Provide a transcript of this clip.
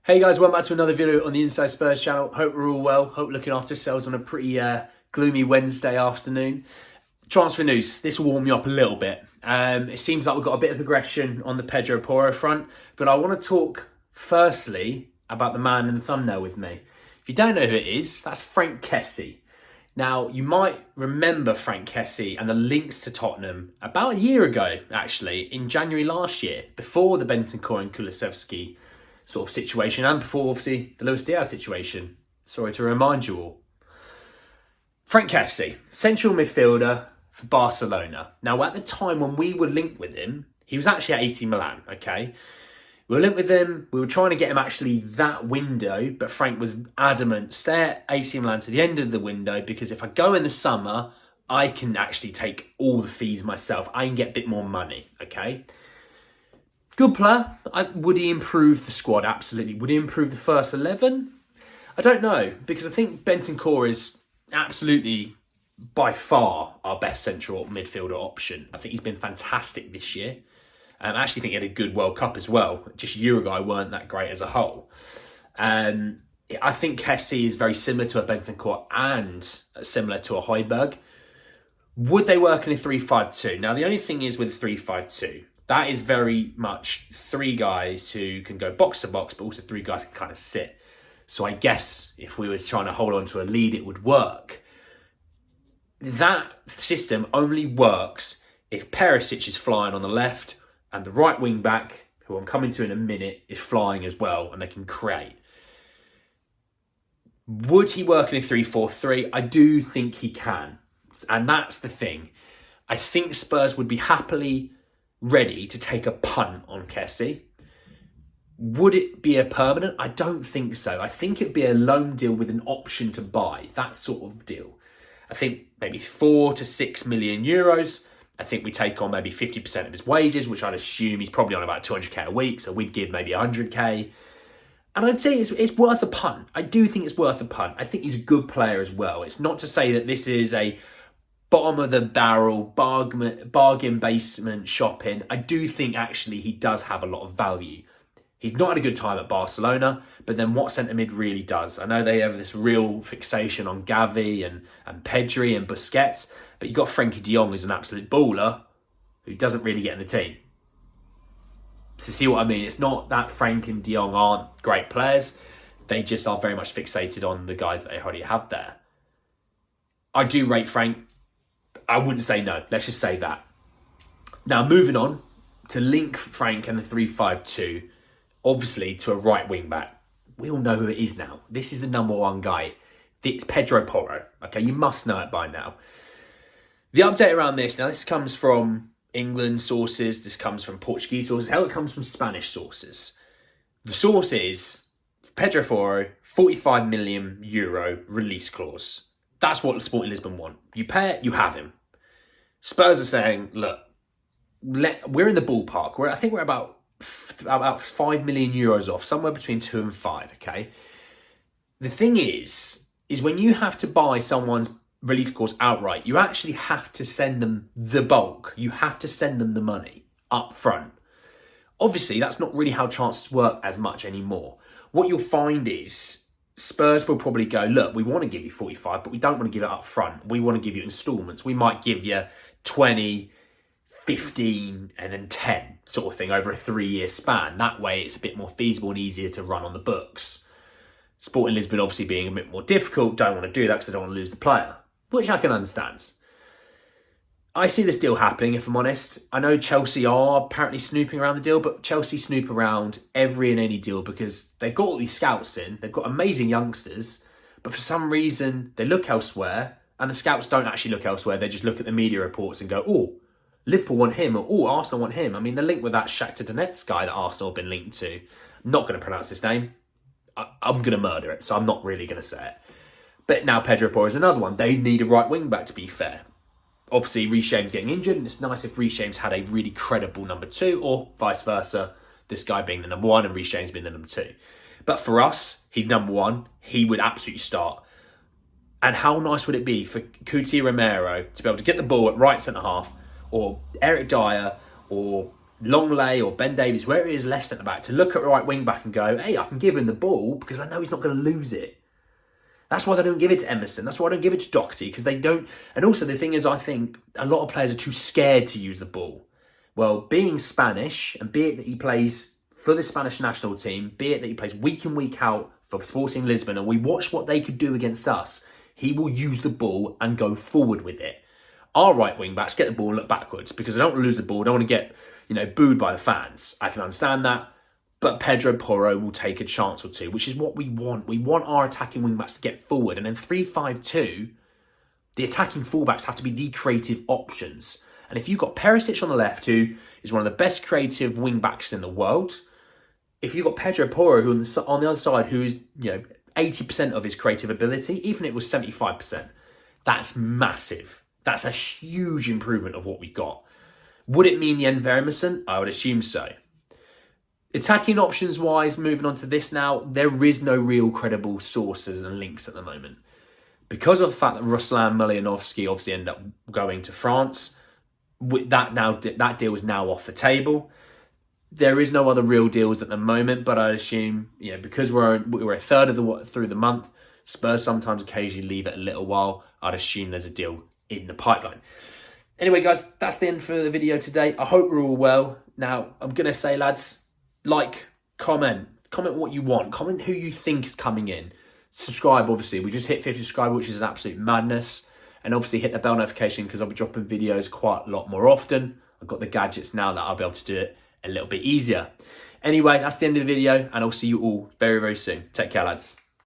Hey guys, welcome back to another video on the Inside Spurs channel. Hope we're all well. Hope looking after yourselves on a pretty gloomy Wednesday afternoon. Transfer news. This will warm you up a little bit. It seems like we've got a bit of progression on the Pedro Porro front, but I want to talk firstly about the man in the thumbnail with me. If you don't know who it is, that's Frank Kessie. Now, you might remember Frank Kessie and the links to Tottenham about a year ago, actually, in January last year, before the Bentancur and Kulusevski sort of situation, and before obviously the Luis Diaz situation. Sorry to remind you all. Frank Kessie, central midfielder for Barcelona. Now, at the time when we were linked with him, he was actually at AC Milan, okay? We were linked with him, we were trying to get him actually that window, but Frank was adamant, stay at AC Milan to the end of the window, because if I go in the summer, I can actually take all the fees myself. I can get a bit more money, okay? Good player. Would he improve the squad? Absolutely. Would he improve the first 11? I don't know, because I think Bentancur is absolutely by far our best central midfielder option. I think he's been fantastic this year. I actually think he had a good World Cup as well. Just a year ago, I weren't that great as a whole. I think Kessie is very similar to a Bentancur and similar to a Højbjerg. Would they work in a 3-5-2? Now, the only thing is with 3-5-2, that is very much three guys who can go box to box, but also three guys can kind of sit. So I guess if we were trying to hold on to a lead, it would work. That system only works if Perisic is flying on the left and the right wing back, who I'm coming to in a minute, is flying as well, and they can create. Would he work in a 3-4-3? I do think he can. And that's the thing. I think Spurs would be happily ready to take a punt on Kessie. Would it be a permanent? I don't think so. I think it'd be a loan deal with an option to buy, that sort of deal. I think maybe 4 to 6 million euros. I think we take on maybe 50% of his wages, which I'd assume he's probably on about 200k a week. So we'd give maybe 100k. And I'd say it's worth a punt. I do think it's worth a punt. I think he's a good player as well. It's not to say that this is a bottom of the barrel, bargain basement shopping. I do think actually he does have a lot of value. He's not had a good time at Barcelona, but then what centre mid really does? I know they have this real fixation on Gavi and Pedri and Busquets, but you've got Frenkie de Jong who's an absolute baller who doesn't really get in the team. So see what I mean? It's not that Frank and de Jong aren't great players. They just are very much fixated on the guys that they already have there. I do rate Frank. I wouldn't say no. Let's just say that. Now, moving on to link Frank and the 3-5-2, obviously to a right wing back. We all know who it is now. This is the number one guy. It's Pedro Porro. Okay, you must know it by now. The update around this, now this comes from England sources, this comes from Portuguese sources, hell, it comes from Spanish sources. The source is Pedro Porro, 45 million euro release clause. That's what Sporting Lisbon want. You pay it, you have him. Spurs are saying, look, we're in the ballpark. I think we're about 5 million euros off, somewhere between 2 and 5, okay? The thing is when you have to buy someone's release clause outright, you actually have to send them the bulk. You have to send them the money up front. Obviously, that's not really how transfers work as much anymore. What you'll find is Spurs will probably go, look, we want to give you 45, but we don't want to give it up front. We want to give you instalments. We might give you 20, 15, and then 10 sort of thing over a 3-year span. That way it's a bit more feasible and easier to run on the books. Sporting Lisbon obviously being a bit more difficult, don't want to do that because they don't want to lose the player, which I can understand. I see this deal happening, if I'm honest. I know Chelsea are apparently snooping around the deal, but Chelsea snoop around every and any deal because they've got all these scouts in. They've got amazing youngsters, but for some reason they look elsewhere, and the scouts don't actually look elsewhere. They just look at the media reports and go, oh, Liverpool want him, or oh, Arsenal want him. I mean, the link with that Shakhtar Donetsk guy that Arsenal have been linked to, I'm not going to pronounce his name. I'm going to murder it, so I'm not really going to say it. But now Pedro Porro is another one. They need a right wing back, to be fair. Obviously, Reece James getting injured, and it's nice if Reece James had a really credible number 2, or vice versa, this guy being the number 1 and Reece James being the number 2. But for us, he's number 1. He would absolutely start. And how nice would it be for Cuti Romero to be able to get the ball at right centre-half, or Eric Dyer, or Longley or Ben Davies, where it is left centre back, to look at right wing back and go, hey, I can give him the ball because I know he's not going to lose it. That's why they don't give it to Emerson. That's why I don't give it to Doherty, because they don't. And also the thing is, I think a lot of players are too scared to use the ball. Well, being Spanish, and be it that he plays for the Spanish national team, be it that he plays week in, week out for Sporting Lisbon, and we watch what they could do against us, he will use the ball and go forward with it. Our right wing backs get the ball and look backwards because they don't want to lose the ball, don't want to get, booed by the fans. I can understand that. But Pedro Porro will take a chance or two, which is what we want. We want our attacking wing-backs to get forward. And then 3-5-2, the attacking full-backs have to be the creative options. And if you've got Perisic on the left, who is one of the best creative wing-backs in the world, if you've got Pedro Porro, who on the other side, who is 80% of his creative ability, even if it was 75%, that's massive. That's a huge improvement of what we got. Would it mean the end of Emerson? I would assume so. Attacking options wise, moving on to this now, there is no real credible sources and links at the moment. Because of the fact that Ruslan Malinovsky obviously ended up going to France, that deal is now off the table. There is no other real deals at the moment, but I assume, because we're a third through the month, Spurs sometimes occasionally leave it a little while. I'd assume there's a deal in the pipeline. Anyway, guys, that's the end for the video today. I hope we're all well. Now, I'm going to say, lads, comment what you want, comment who you think is coming in, subscribe. Obviously we just hit 50 subscribers, which is an absolute madness, and obviously hit the bell notification because I'll be dropping videos quite a lot more often. I've got the gadgets now that I'll be able to do it a little bit easier. Anyway, that's the end of the video, and I'll see you all very, very soon. Take care, lads.